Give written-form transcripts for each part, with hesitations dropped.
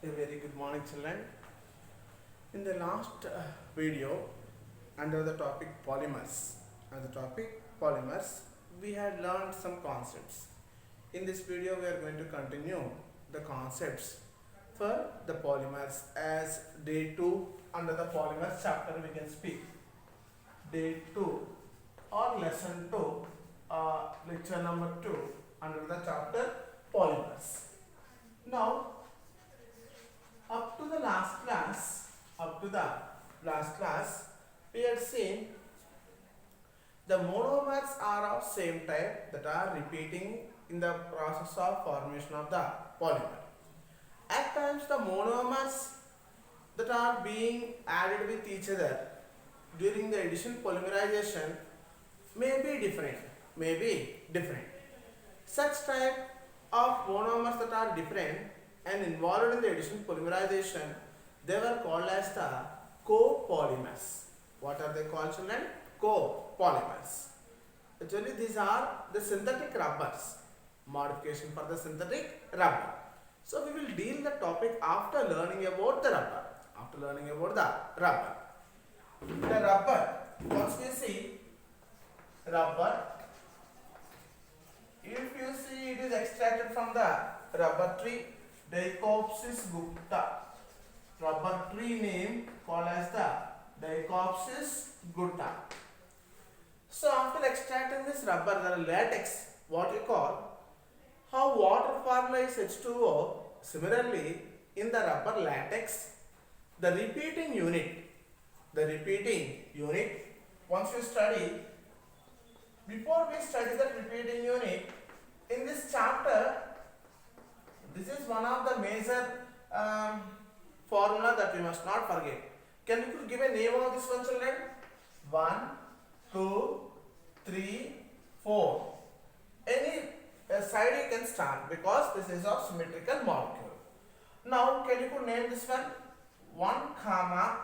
A very good morning, children. In the last video, under the topic polymers, we had learned some concepts. In this video, we are going to continue the concepts for the polymers as day 2 under the polymers chapter we can speak. Day 2 or lesson 2, lecture number 2 under the chapter polymers. Now, up to the last class, we had seen the monomers are of same type that are repeating in the process of formation of the polymer. At times, the monomers that are being added with each other during the addition polymerization may be different. Such type of monomers that are different and involved in the addition polymerization, they were called as the copolymers. What are they called, children? Copolymers. Actually, these are the synthetic rubbers. Modification for the synthetic rubber. So we will deal the topic after learning about the rubber. The rubber. Once we see rubber, if you see it is extracted from the rubber tree, Dichopsis gupta. Rubber tree name called as the Dichopsis gupta. So after extracting this rubber, the latex, what you call, how water formula is H2O, similarly in the rubber latex, the repeating unit, once you study, before we study the repeating unit, in this chapter, this is one of the major formula that we must not forget. Can you give a name of this one, children? 1, 2, 3, 4. Any side you can start because this is of symmetrical molecule. Now, can you name this one? 1 comma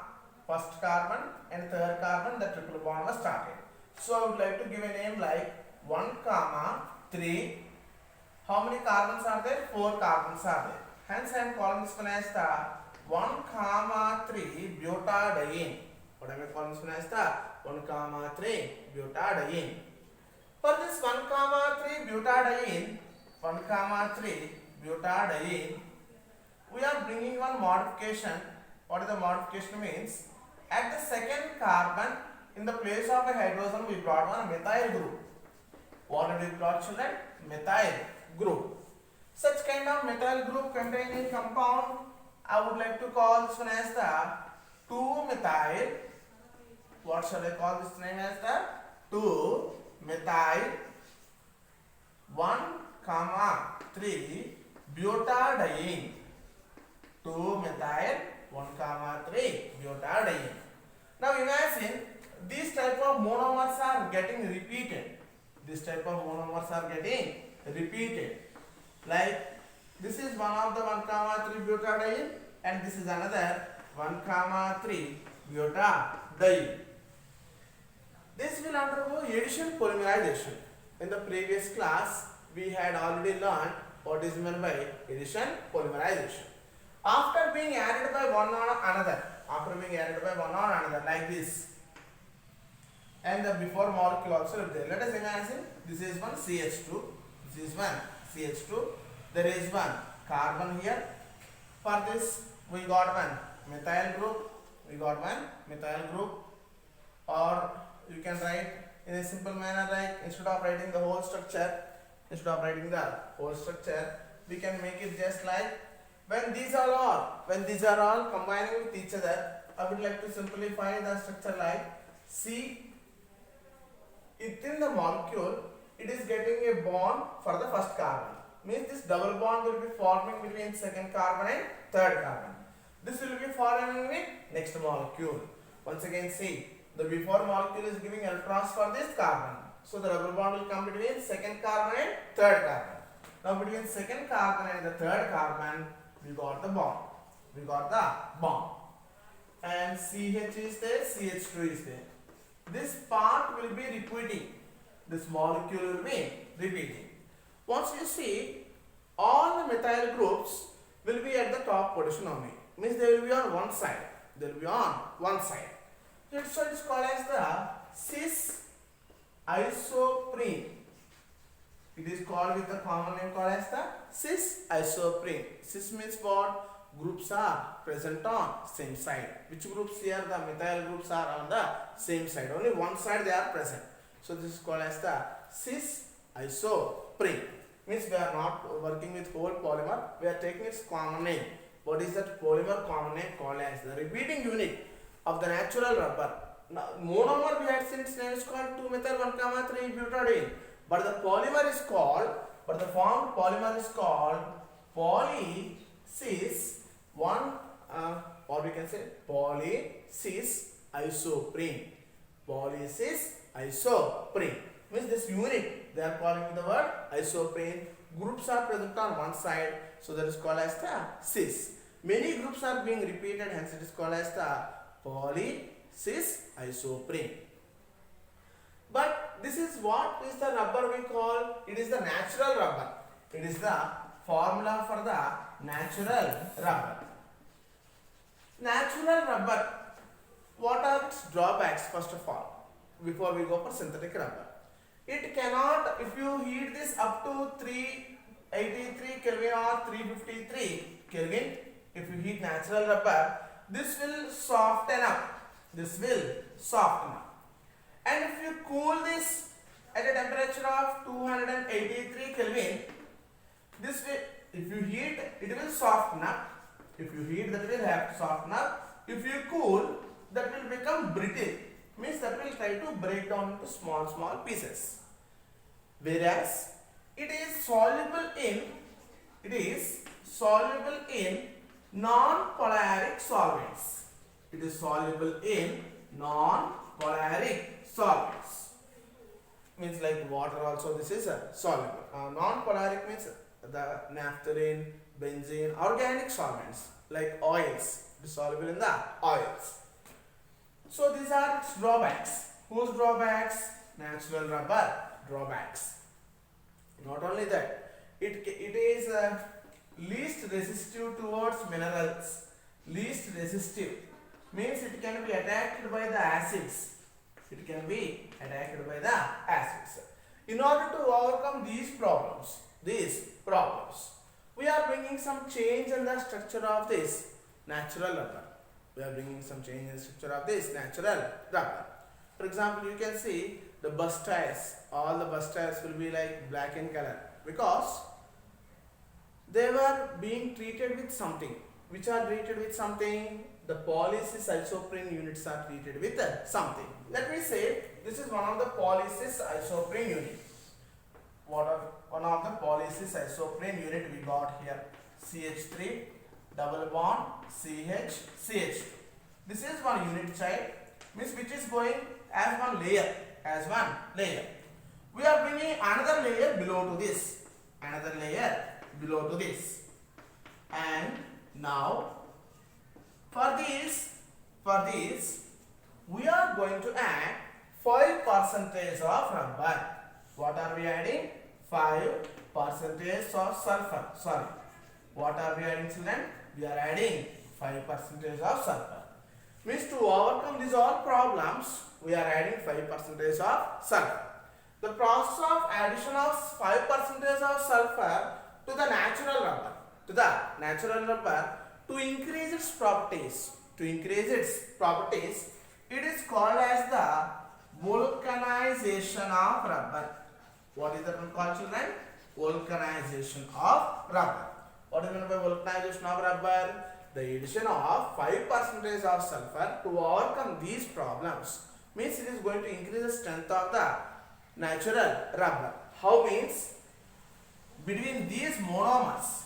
first carbon and third carbon, the triple bond was started. So I would like to give a name like 1 comma 3. How many carbons are there? 4 carbons are there. Hence I am calling this one as the 1 comma 3 butadiene. What am I calling this one as the 1 comma 3 butadiene. For this 1 comma 3 butadiene, we are bringing one modification. What is the modification means? At the second carbon, in the place of a hydrogen, we brought one methyl group. What did we brought, children? Methyl group. Such kind of methyl group containing compound, I would like to call this one as the 2-methyl. What shall I call this name as the 2-methyl 1 comma 3 butadiene. 2-methyl 1 comma 3 butadiene. Now imagine these type of monomers are getting repeated. Like this is one of the 1 comma 3 butadiene and this is another 1 comma 3 butadiene. This will undergo addition polymerization. In the previous class, we had already learned what is meant by addition polymerization. After being added by one or another, like this, and the before molecule also is there. Let us imagine this is one CH2, there is one carbon here. For this, we got one methyl group, or you can write in a simple manner like instead of writing the whole structure, we can make it just like when these are all combining with each other. I would like to simplify the structure like C. Within the molecule, it is getting a bond for the first carbon. Means this double bond will be forming between second carbon and third carbon. This will be forming with next molecule. Once again, see, the before molecule is giving electrons for this carbon. So the double bond will come between second carbon and third carbon. Now between second carbon and the third carbon, we got the bond. And CH is there, CH2 is there. This part will be repeating. This molecule will be repeating. Once you see all the methyl groups will be at the top position only. Means they will be on one side. They will be on one side. So it's called as the cis isoprene. It is called with the common name called as the cis isoprene. Cis means what? Groups are present on same side. Which groups here? The methyl groups are on the same side. Only one side they are present. So this is called as the cis isoprene. Means we are not working with whole polymer. We are taking its common name. What is that polymer common name called as? The repeating unit of the natural rubber. Now, monomer we had seen its name is called 2-methyl-1,3-butadiene. But the polymer is called, but the formed polymer is called poly-cis 1 or we can say poly-cis isoprene. Poly-cis isoprene. Means this unit they are calling the word isoprene. Groups are present on one side, so that is called as the cis. Many groups are being repeated, hence it is called as the poly-cis isoprene. But this is what is the rubber we call? It is the natural rubber. It is the formula for the natural rubber. Natural rubber. What are its drawbacks first of all? Before we go for synthetic rubber. It cannot, if you heat this up to 383 Kelvin or 353 Kelvin, if you heat natural rubber, this will soften up. This will soften up. And if you cool this at a temperature of 283 Kelvin, this will, if you heat, it will soften up. If you heat, that will have to soften up. If you cool, that will become brittle. Means that will try to break down into small pieces. Whereas it is soluble in non-polaric solvents. It is soluble in non-polaric solvents. Means like water also this is soluble. Non-polaric means the naphthalene, benzene, organic solvents like oils. It is soluble in the oils. So these are its drawbacks. Whose drawbacks? Natural rubber drawbacks. Not only that, it is least resistive towards minerals. Least resistive means it can be attacked by the acids. It can be attacked by the acids. In order to overcome these problems, we are bringing some change in the structure of this natural rubber. We are bringing some change in the structure of this natural rubber. For example, you can see the bus tires. All the bus tires will be like black in color because they were being treated with something. Which are treated with something? The poly-cis isoprene units are treated with something. Let me say this is one of the poly-cis isoprene unit. One of the poly-cis isoprene unit we got here. CH3 double bond CH. This is one unit child, means which is going as one layer. We are bringing another layer below to this. And now for this we are going to add 5% of rubber. What are we adding? 5% of sulfur. Sorry. What are we adding, children? We are adding 5% of sulfur. Means to overcome these all problems, we are adding 5% of sulfur. The process of addition of 5% of sulfur to the natural rubber, to increase its properties, it is called as the vulcanization of rubber. What is that called, children? Vulcanization of rubber. What is meant by vulcanization of rubber? The addition of 5% of sulfur to overcome these problems means it is going to increase the strength of the natural rubber. How means? Between these monomers,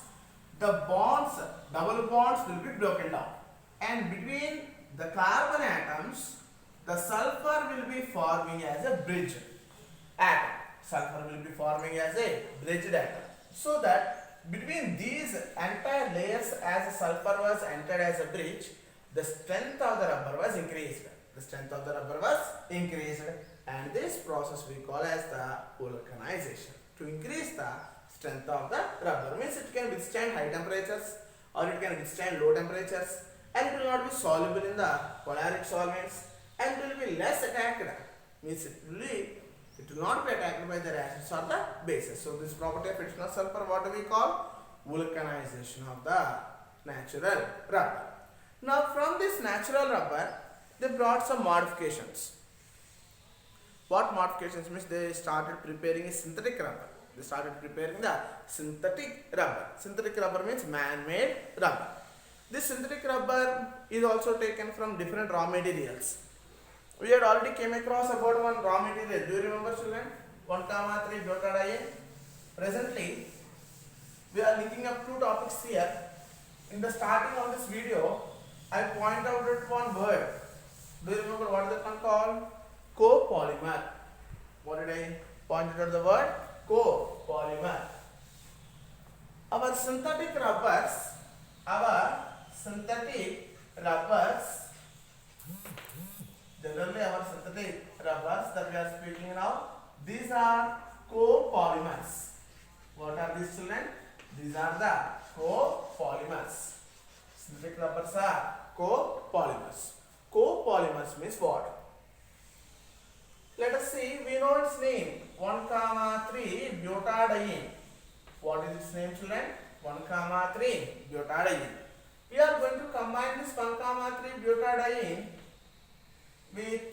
the bonds, double bonds will be broken down, and between the carbon atoms, the sulfur will be forming as a bridge atom. So that between these entire layers, as the sulfur was entered as a bridge, the strength of the rubber was increased. And this process we call as the vulcanization. To increase the strength of the rubber means it can withstand high temperatures or it can withstand low temperatures, and it will not be soluble in the polaric solvents, and it will be less attacked. Means it will not be attacked by the acids or the bases. So this property of additional sulfur, what do we call? Vulcanization of the natural rubber. Now from this natural rubber, they brought some modifications. What modifications means? They started preparing a synthetic rubber. They started preparing the synthetic rubber. Synthetic rubber means man-made rubber. This synthetic rubber is also taken from different raw materials. We had already came across about one raw material. Do you remember, children? 1,3 butadiene. Presently, we are linking up two topics here. In the starting of this video, I point out that one word. Do you remember what is that one called? Copolymer. What did I point out the word? Copolymer. Our synthetic rubbers generally our synthetic rubbers that we are speaking now, these are copolymers. What are these, children? These are the copolymers. Synthetic rubbers are copolymers. Copolymers means what? Let us see, we know its name, 1,3 butadiene. What is its name, children? 1,3 butadiene. We are going to combine this 1,3 butadiene with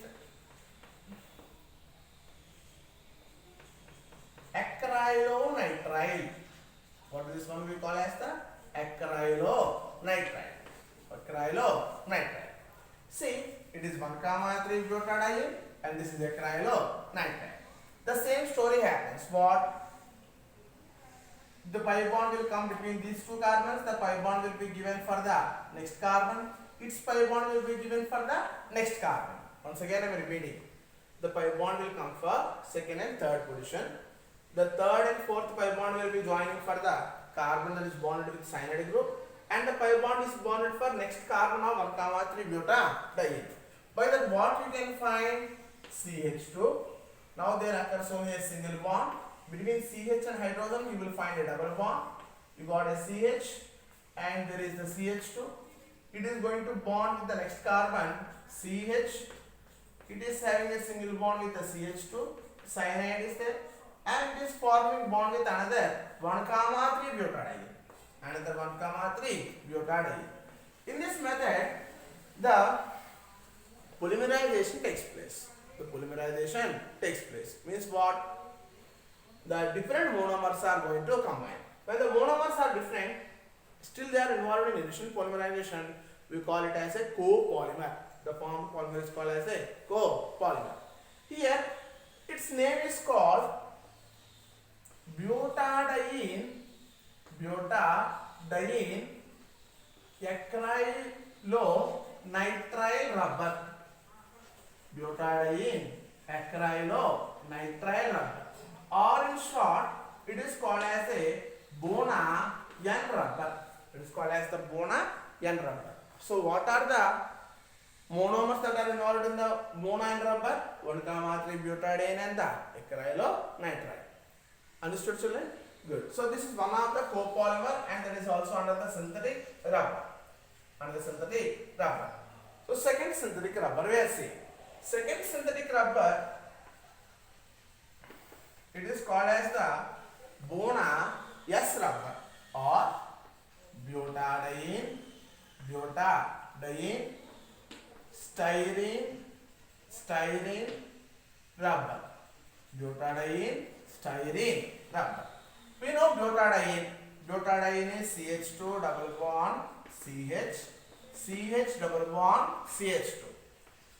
acrylonitrile. What is this one we call as the acrylonitrile? Acrylonitrile. See, it is 1,3 butadiene and this is acrylonitrile. The same story happens. What? The pi bond will come between these two carbons. The pi bond will be given for the next carbon. Its pi bond will be given for the next carbon. Once again I am repeating. The pi bond will come for second and third position. The third and fourth pi bond will be joining for the carbon that is bonded with cyanide group, and the pi bond is bonded for next carbon of 1,3 butadiene. By that what you can find? CH2. Now there occurs only a single bond. Between CH and hydrogen you will find a double bond. You got a CH and there is the CH2. It is going to bond with the next carbon CH. It is having a single bond with the CH2. Cyanide is there and it is forming bond with another 1,3 butadiene. Another 1,3 butadiene. In this method, the polymerization takes place. The polymerization takes place. Means what? The different monomers are going to combine. When the monomers are different, still they are involved in addition polymerization. We call it as a copolymer. The form of polymer is called as a copolymer. Here, its name is called butadiene acrylonitrile rubber. Butadiene acrylonitrile rubber. Or in short, it is called as a Bona-N rubber. It is called as the Bona-N rubber. So what are the monomers that are involved in the Bona-N rubber? 1,3 butadiene and the acrylonitrile. Understood, children? Good. So this is one of the copolymer and that is also under the synthetic rubber. So second synthetic rubber we are seeing. Second synthetic rubber, it is called as the Bona-S rubber or butadiene styrene rubber. Butadiene styrene rubber. We know butadiene is CH2 double bond CH double bond CH2.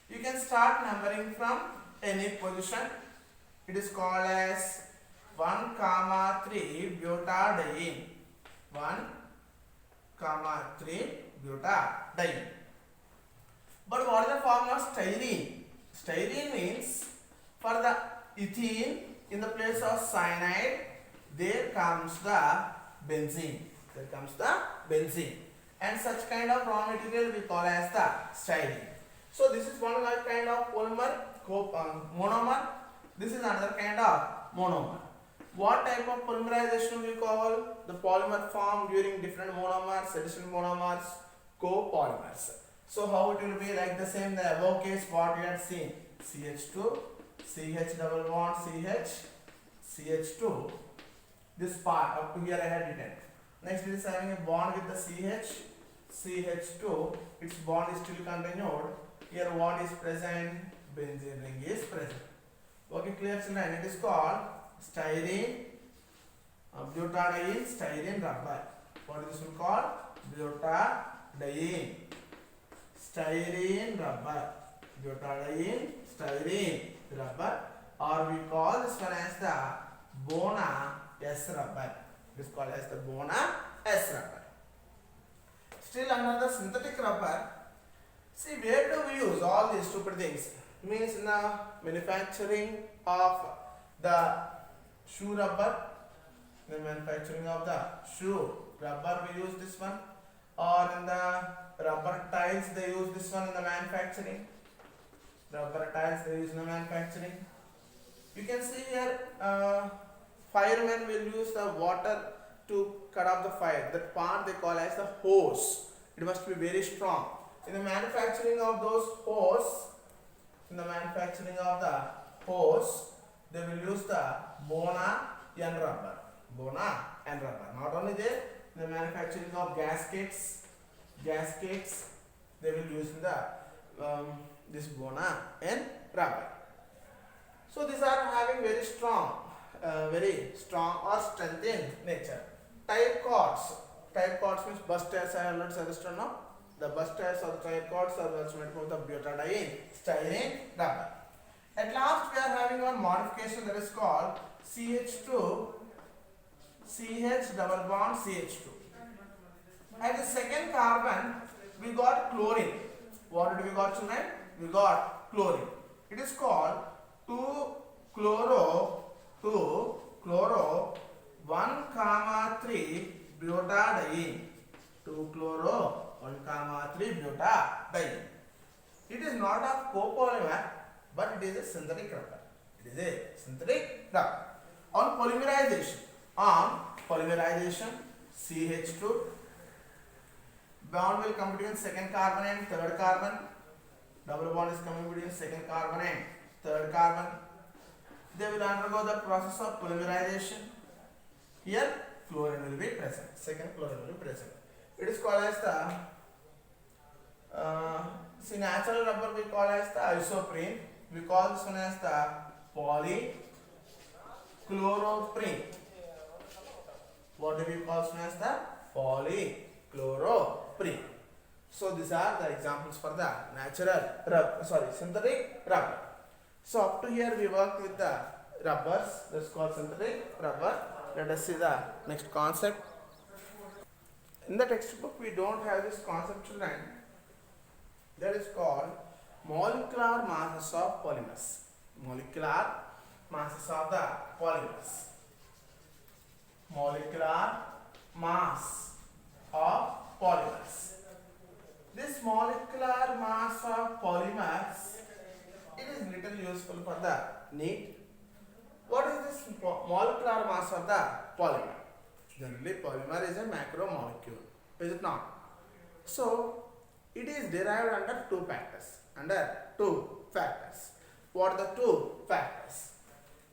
You can start numbering from any position. It is called as 1,3 butadiene. 1,3 butadiene. But what is the formula of styrene? Styrene means for the ethene in the place of cyanide, there comes the benzene. And such kind of raw material we call as the styrene. So this is one kind of polymer, monomer. This is another kind of monomer. What type of polymerization we call? The polymer formed during different monomers, additional monomers, copolymers. So how it will be? Like the same the above case what we had seen, CH2, CH double bond, CH, CH2. This part up to here I had written. Next it is having a bond with the CH, CH2. Its bond is still continued. Here what is present? Benzene ring is present. Okay, clear children? It is called styrene, butadiene, styrene rubber. What is this one called? Butadiene, styrene rubber, butadiene, styrene rubber, or we call this one as the Bona S rubber. It is called as the Bona S rubber. Still under the synthetic rubber, see where do we use all these stupid things? Means in the manufacturing of the shoe rubber, in the manufacturing of the shoe rubber we use this one, or in the rubber tiles they use this one in the manufacturing. Rubber tiles they use in the manufacturing. You can see here firemen will use the water to cut off the fire. That part they call as the hose. It must be very strong. In the manufacturing of those hose, they will use the Bona N rubber. Bona N rubber. Not only there, in the manufacturing of gaskets, they will use the this Bona N rubber. So these are having very strong or strength in nature. Type cords. Type cords means busters. I have not suggested now. The busters or the type cords are also made from the butadiene, styrene rubber. At last, we are having one modification that is called CH2, CH double bond CH2. At the second carbon, we got chlorine. What did we got tonight? We got chlorine. It is called 2-chloro 1,3 butadiene. 2-chloro 1,3 butadiene. It is not a copolymer, but it is a synthetic rubber. On polymerization, CH2 bond will come between second carbon and third carbon. Double bond is coming between second carbon and third carbon. They will undergo the process of polymerization. Here fluorine will be present. Second fluorine will be present. It is called as the natural rubber we call as the isoprene. We call this one as the polychloroprene. What do we call this one as the polychloroprene? So these are the examples for the synthetic rubber. So up to here we worked with the rubbers. That's called synthetic rubber. Let us see the next concept. In the textbook we don't have this conceptual line. That is called molecular masses of polymers. Molecular masses of the polymers. Molecular mass of polymers. This molecular mass of polymers, it is little useful for the NEET. What is this molecular mass of the polymer? Generally, polymer is a macromolecule, is it not? So, it is derived under two factors. What are the two factors?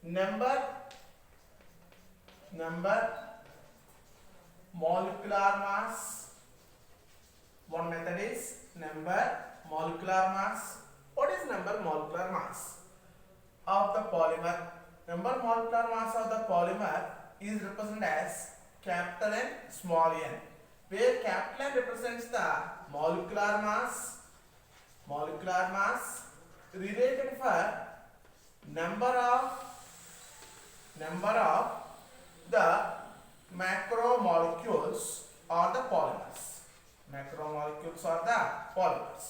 Number, molecular mass. One method is number molecular mass. What is number molecular mass of the polymer? Number molecular mass of the polymer is represented as capital N, small n, where capital N represents the molecular mass related for number of the macromolecules or the polymers. Macromolecules or the polymers.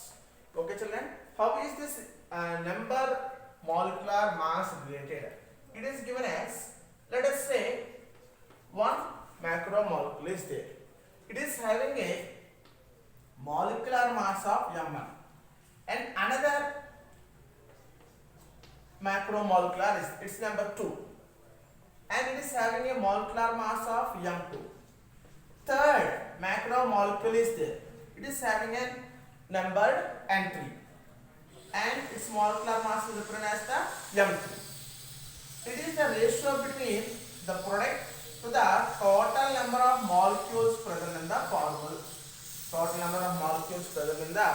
Okay, children. How is this number molecular mass related? It is given as, let us say, one macromolecule is there. It is having a molecular mass of m1, and another macromolecular is its number 2. and it is having a molecular mass of M2. Third macromolecule is there. It is having a numbered N3 and its molecular mass is represented as the M3. It is the ratio between the product to the total number of molecules present in the formula. Total number of molecules present in the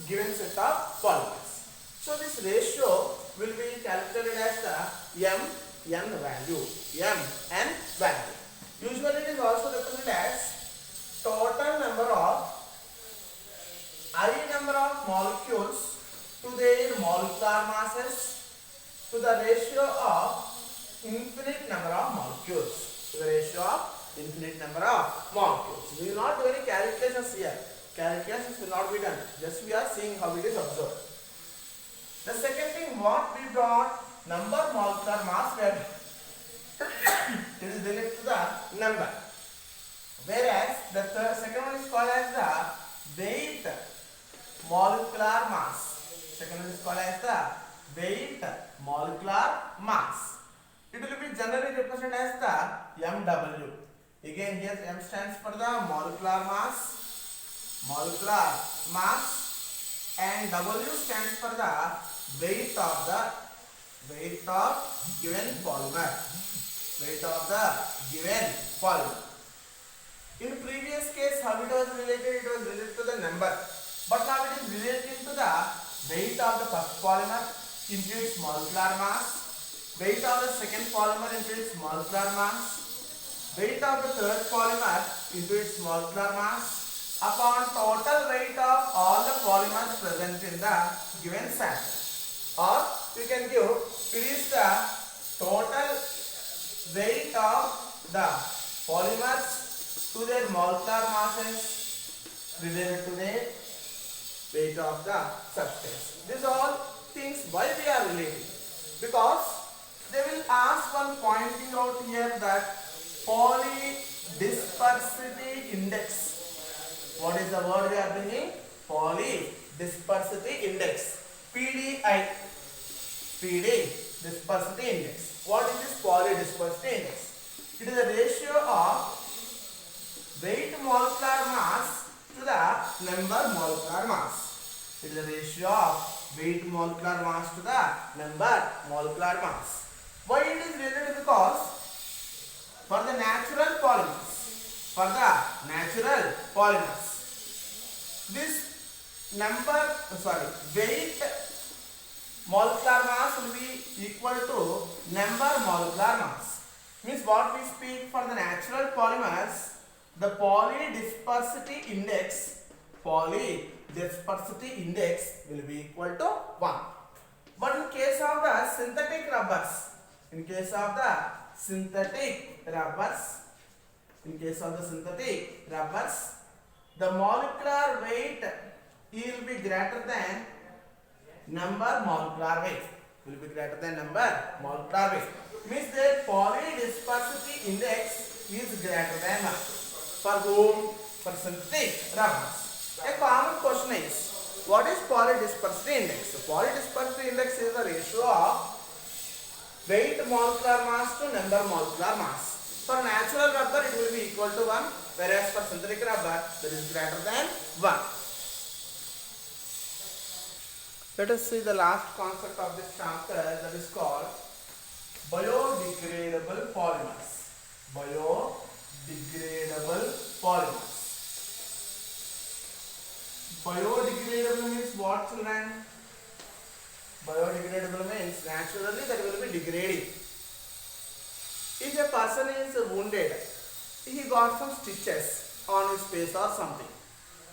given set of polymers. So this ratio will be calculated as the mn value. Mn value. Usually it is also represented as total number of number of molecules to their molecular masses to the ratio of infinite number of molecules. To the ratio of infinite number of molecules. We will not do any calculations here. Calculations will not be done. Just we are seeing how it is observed. The second thing, what we brought, number molecular mass value. It is related to the number. Whereas the second one is called as the weight molecular mass. Second one is called as the weight molecular mass. It will be generally represented as the MW. Again here M stands for the molecular mass. And W stands for the weight of given polymer. Weight of the given polymer. In previous case, how it was related? It was related to the number. But now it is related to the weight of the first polymer into its molecular mass, weight of the second polymer into its molecular mass, weight of the third polymer into its molecular mass, upon total weight of all the polymers present in the given sample. Or you can give, it is the total weight of the polymers to their molecular masses related to the weight of the substance. These all things why we are relating, because they will ask one pointing out here that polydispersity index. What is the word we are bringing? Polydispersity index. PDI. Dispersity index. What is this polydispersity index? It is a ratio of weight molecular mass to the number molecular mass. It is a ratio of weight molecular mass to the number molecular mass. Why it is related? Because for the natural polymers, this weight molecular mass will be equal to number molecular mass. Means what we speak for the natural polymers, the polydispersity index will be equal to 1. But in case of the synthetic rubbers, the molecular weight will be greater than number molecular weight. Means that polydispersity index is greater than 1. For whom? For synthetic rubbers. A common question is, what is polydispersity index? So polydispersity index is the ratio of weight molecular mass to number molecular mass. For natural rubber it will be equal to 1, whereas for synthetic rubber that is greater than 1. Let us see the last concept of this chapter, that is called biodegradable polymers. Biodegradable means what, children? Biodegradable means naturally that will be degrading. If a person is wounded, he got some stitches on his face or something.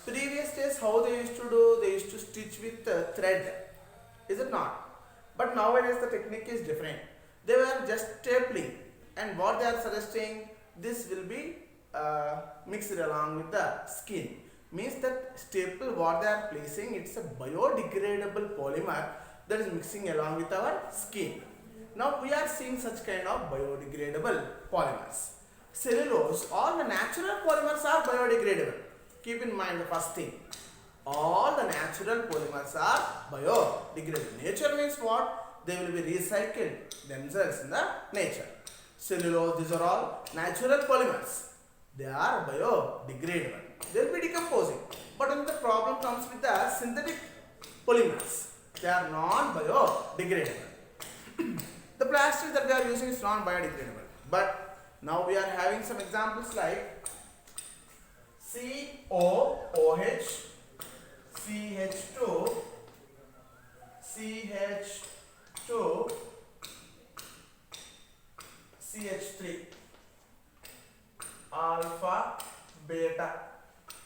Previous days how they used to do, they used to stitch with thread, is it not? But nowadays the technique is different. They were just stapling, and what they are suggesting, this will be mixed along with the skin. Means that staple what they are placing, it's a biodegradable polymer that is mixing along with our skin. Now we are seeing such kind of biodegradable polymers. Cellulose, all the natural polymers are biodegradable. Keep in mind the first thing. All the natural polymers are biodegradable. Nature means what? they will be recycled themselves in the nature. Cellulose, these are all natural polymers. They are biodegradable. They will be decomposing. But when the problem comes with the synthetic polymers, they are non-biodegradable. The plastic that we are using is non-biodegradable. But now we are having some examples like COOH, CH2, CH2, CH3, alpha, beta,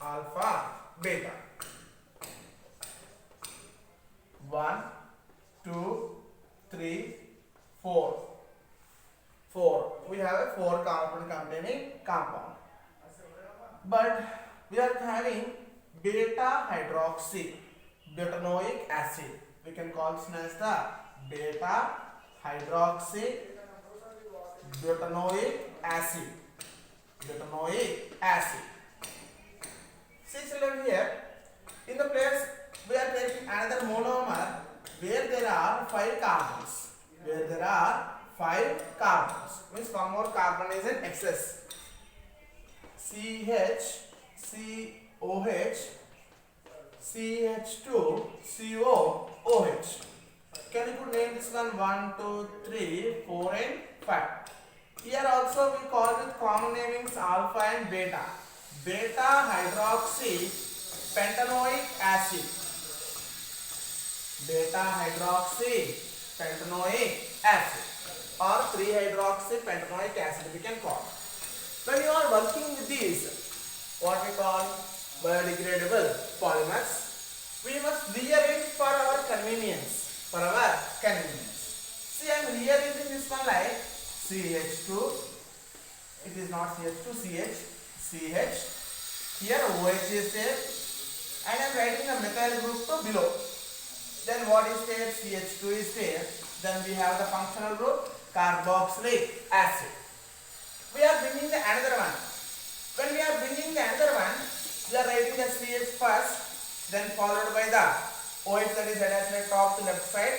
alpha, beta. 1, 2, 3, 4. 4. We have a 4 carbon containing compound. But we are having beta hydroxy butanoic acid. We can call this as the beta hydroxy butanoic acid. Butanoic acid. See children, here in the place we are taking another monomer where there are 5 carbons. Where there are 5 carbons, means one more carbon is in excess. CH, COH, CH2, COOH. Can you put name this one? 1, 2, 3, 4 and 5. Here also we call it common namings alpha and beta. Beta hydroxy pentanoic acid. Beta hydroxy pentanoic acid or 3-hydroxy pentanoic acid we can call. When you are working with these, what we call biodegradable polymers, we must rearrange for our convenience. For our convenience. See, I am rearranging this one like CH2. It is not CH2, CH. Here OH is there, and I am writing the methyl group to below. Then what is there? CH2 is there. Then we have the functional group carboxylic acid. We are bringing the another one. When we are bringing the another one, we are writing the CH first, then followed by the OH that is attached at top to left side.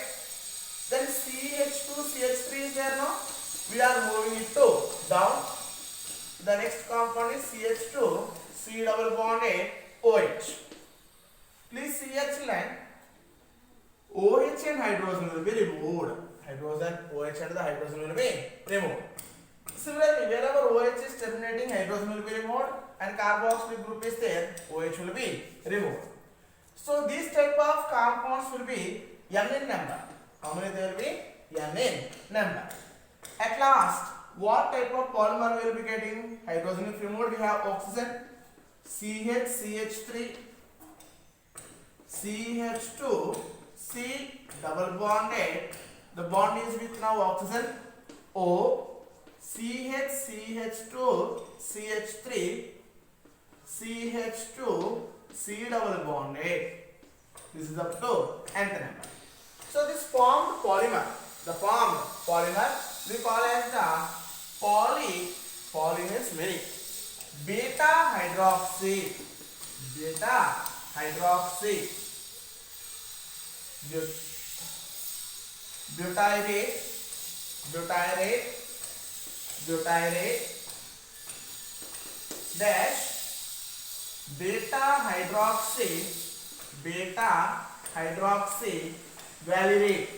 Then CH2, CH3 is there now. We are moving it to down. The next compound is CH2, C double bond A, OH. Please see here children, OH and hydrogen will be removed. Hydrogen, OH and the hydrogen will be removed. Similarly, wherever OH is terminating, hydrogen will be removed, and carboxylic group is there, OH will be removed. So these type of compounds will be n in number. How many there will be? N in number. At last, what type of polymer we will be getting? Hydrogen if removed, we have oxygen, CH, CH3, CH2, C double bond A. The bond is with now oxygen, O, CH, CH2, CH3, CH2, C double bond A. This is up to nth number. So this formed polymer, the formed polymer we call as the poly means many. Beta hydroxy butyrate dash beta hydroxy valerate.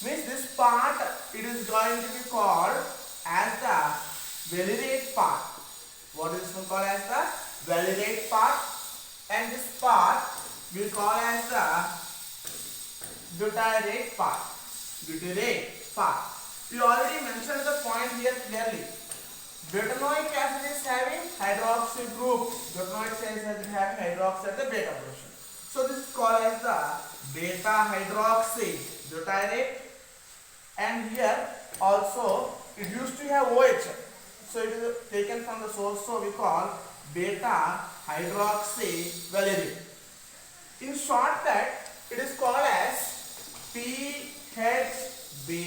Means this part it is going to be called as the valerate part. What is this one called as the valerate part, and this part we call as the butyrate part. We already mentioned the point here clearly. Butanoic acid is having hydroxy group. Butanoic acid is having hydroxy at the beta position. So this is called as the beta hydroxy butyrate, and here also it used to have OH. So it is taken from the source, so we call beta hydroxy valerate. In shortcut, it is called as PHBV.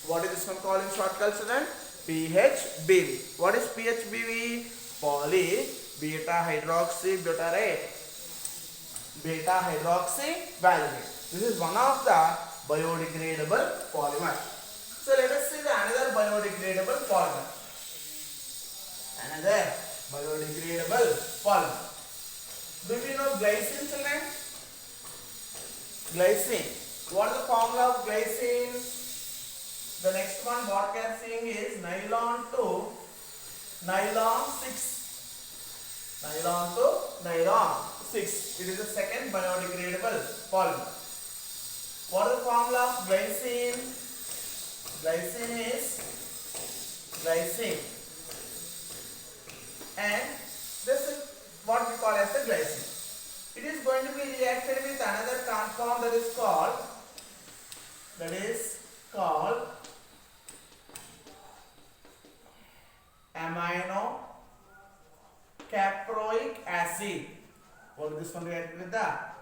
What is this one called in shortcut, children? PHBV. What is PHBV? Poly beta hydroxy butyrate. beta hydroxyvalenate. This is one of the biodegradable polymer. So let us see the another biodegradable polymer. Another biodegradable polymer. Do we know glycine, children? Glycine. What is the formula of glycine? The next one what we are seeing is nylon to nylon 6. Nylon to nylon 6. It is the second biodegradable polymer. What is the formula of glycine? Glycine is glycine. And this is what we call as the glycine. It is going to be reacted with another compound that is called amino caproic acid. What is this one reacted with that?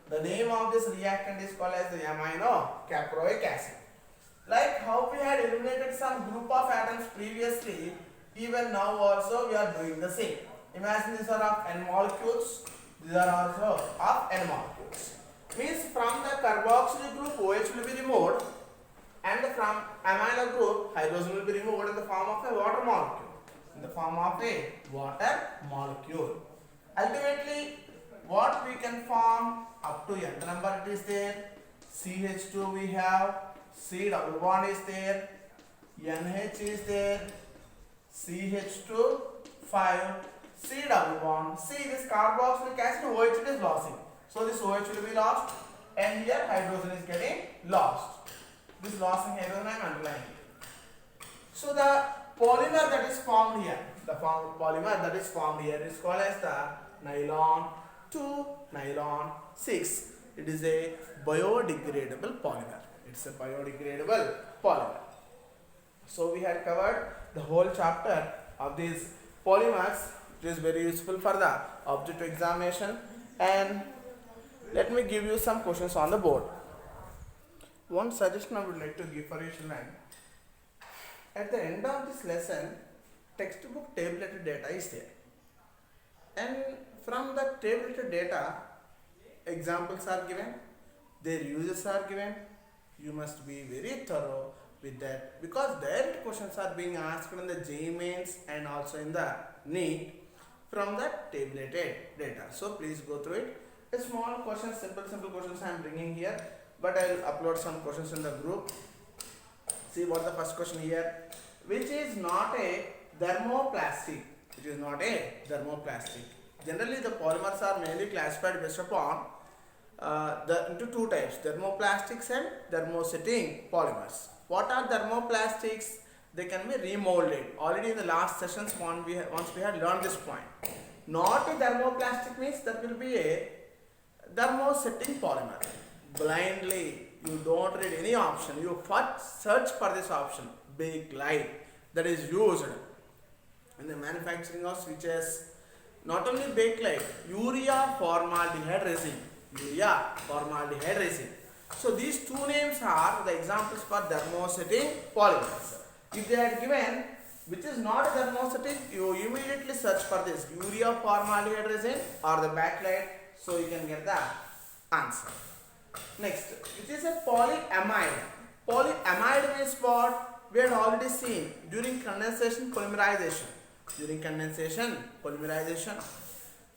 The name of this reactant is called as the amino caproic acid. Like how we had eliminated some group of atoms previously, even now also we are doing the same. Imagine these are of N molecules, these are also of N molecules. Means from the carboxyl group OH will be removed and from amino group hydrogen will be removed in the form of a water molecule. Ultimately, what we can form up to n number it is there. CH2 we have, C double bond is there, NH is there, CH2 5, C double bond. See this carboxylic acid OH is losing. So this OH will be lost and here hydrogen is getting lost. This loss in hydrogen I am underlining. So the polymer that is formed here, is called as the nylon 2 nylon 6. It is a biodegradable polymer. It's a biodegradable polymer. So we had covered the whole chapter of these polymers. It is very useful for the objective examination. And let me give you some questions on the board. One suggestion I would like to give for you children. At the end of this lesson, textbook tabulated data is there. And from the tabulated data, examples are given, their uses are given. You must be very thorough with that because direct questions are being asked in the JEE Mains and also in the NEET from the tabulated data. So please go through it. A small question, simple questions I am bringing here, but I will upload some questions in the group. See what the first question here. Which is not a thermoplastic? It is not a thermoplastic. Generally, the polymers are mainly classified based upon into two types: thermoplastics and thermosetting polymers. What are thermoplastics? They can be remolded. Already in the last sessions, once we had learned this point. Not a thermoplastic means that will be a thermosetting polymer. Blindly, you don't read any option. You first search for this option. Bakelite, that is used in the manufacturing of switches. Not only bakelite, urea formaldehyde resin. So these two names are the examples for thermosetting polymers. If they are given which is not a thermosetting, you immediately search for this urea formaldehyde resin or the bakelite, so you can get the answer. Next, which is a polyamide. Polyamide means what? We had already seen during condensation polymerization.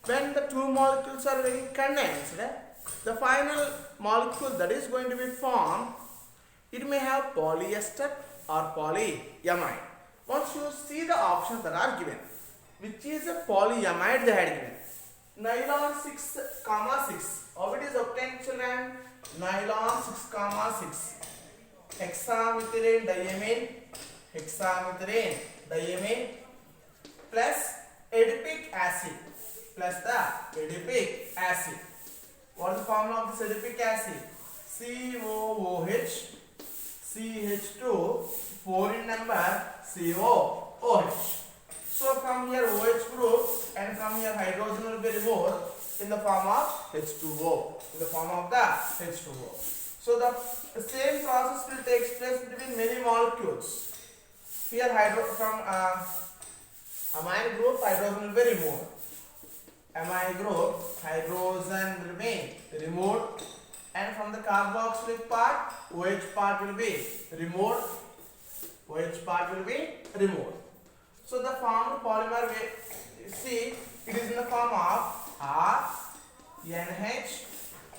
When the two molecules are getting condensed, the final molecule that is going to be formed, it may have polyester or polyamide. Once you see the options that are given, which is a polyamide they had given. Nylon 6, 6. How it is obtained, children? Nylon 6, 6. Hexamethylene diamine plus adipic acid. What is the formula of this adipic acid? COOH, CH2, 4 in number, COOH. So from here OH group and from here hydrogen will be removed in the form of H2O. So the same process will take place between many molecules. Here from amine group hydrogen will be removed amide group, hydrogen will be removed, and from the carboxylic part, OH part will be removed. OH part will be removed. So the formed polymer, we see it is in the form of R, NH,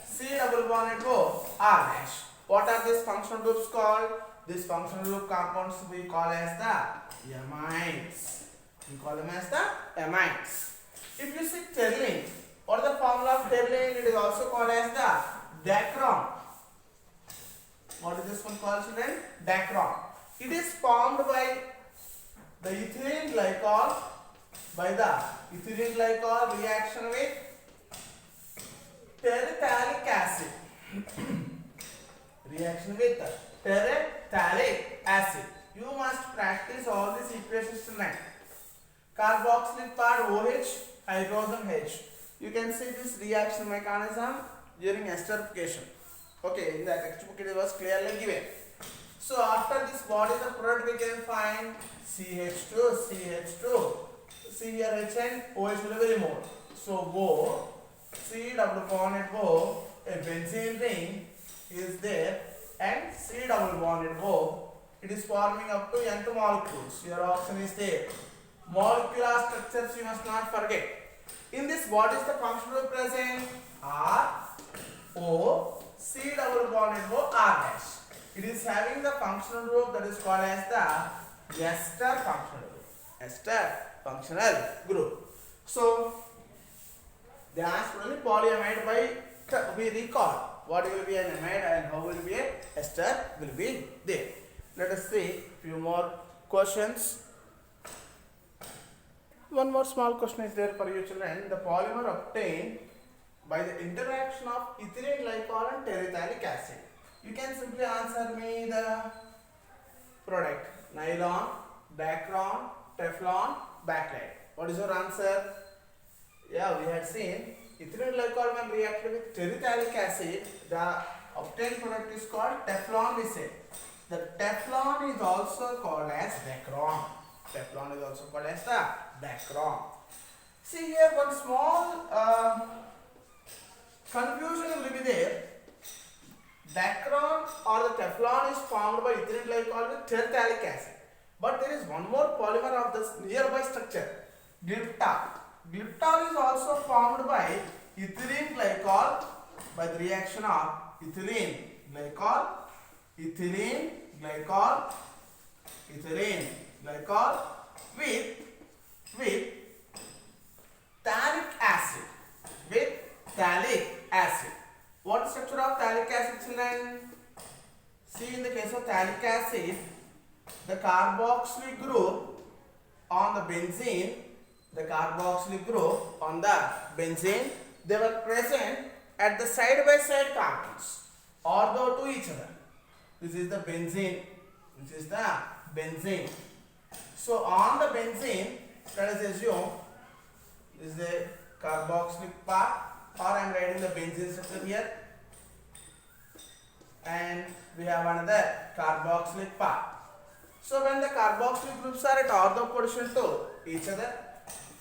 C double bonded O, R dash. What are these functional groups called? These functional group compounds we call as the amides. We call them as the amides. If you see terylene, what is the formula of terylene? It is also called as the dacron. What is this one called, children? Dacron. It is formed by the ethylene glycol, reaction with terephthalic acid. Reaction with terephthalic acid. You must practice all these equations tonight. Carboxylic part OH, hydrogen H. You can see this reaction mechanism during esterification. Okay, in the textbook it was clearly given. So after this, what is the product we can find? CH2. See here H and OH will be removed. So O, C double bonded O, a benzene ring is there, and C double bonded O, it is forming up to nth molecules. Your option is there. Molecular structures you must not forget. In this, what is the functional group present? R, O, C double bonded O, R dash. It is having the functional group that is called as the ester functional group. Ester functional group. So they asked only polyamide by we recall what will be an amide and how will be a ester will be there. Let us see few more questions. One more small question is there for you children. The polymer obtained by the interaction of ethylene glycol and terephthalic acid. You can simply answer me the product. Nylon, Dacron, Teflon, bakelite. What is your answer? Yeah, we had seen ethylene glycol when reacted with terephthalic acid, the obtained product is called Teflon, we say. The Teflon is also called as Dacron. Teflon is also called as the Dacron. See here one small confusion will be there. Dacron or the Teflon is formed by ethylene glycol with terephthalic acid. But there is one more polymer of this nearby structure, glyptol. Glyptol is also formed by ethylene glycol by the reaction of ethylene glycol with phthalic acid. What is the structure of phthalic acid, children? See, in the case of phthalic acid, the carboxylic group on the benzene, they were present at the side by side carbons, ortho to each other. This is the benzene. So on the benzene, let us assume this is the carboxylic part, or I am writing the benzene structure here, and we have another carboxylic part. So when the carboxylic groups are at ortho position to each other,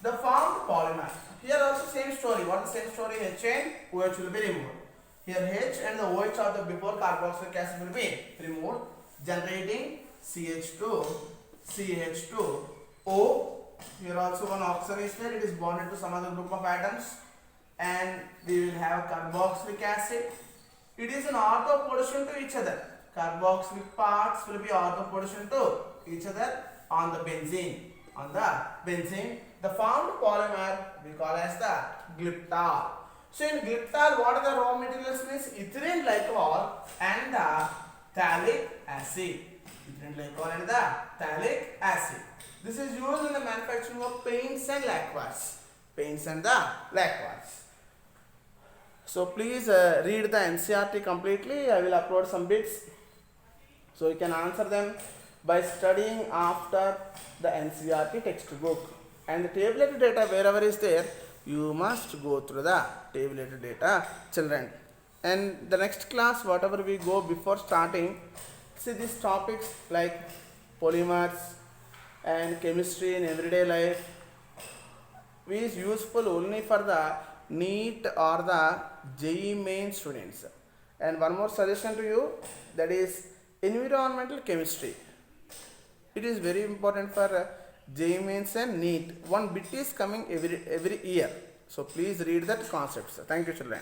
the formed polymer. Here also same story. What is the same story? H and OH will be removed. Here H and the OH of the before carboxylic acid will be removed, generating CH2, O. Here also one oxygen is there. It is bonded to some other group of atoms, and we will have carboxylic acid. It is in ortho position to each other. Carboxylic parts will be ortho position to each other on the benzene. The formed polymer we call as the glyptol. So in glyptol, what are the raw materials? Means ethylene glycol and the phthalic acid. This is used in the manufacturing of paints and lacquers. So please read the NCERT completely. I will upload some bits, so you can answer them by studying after the NCERT textbook. And the tabulated data, wherever is there, you must go through the tabulated data, children. And the next class, whatever we go before starting, see these topics like polymers and chemistry in everyday life, is useful only for the NEET or the JEE main students. And one more suggestion to you, that is environmental chemistry. It is very important for JEE mains and NEET. One bit is coming every year. So please read that concepts. Thank you, children.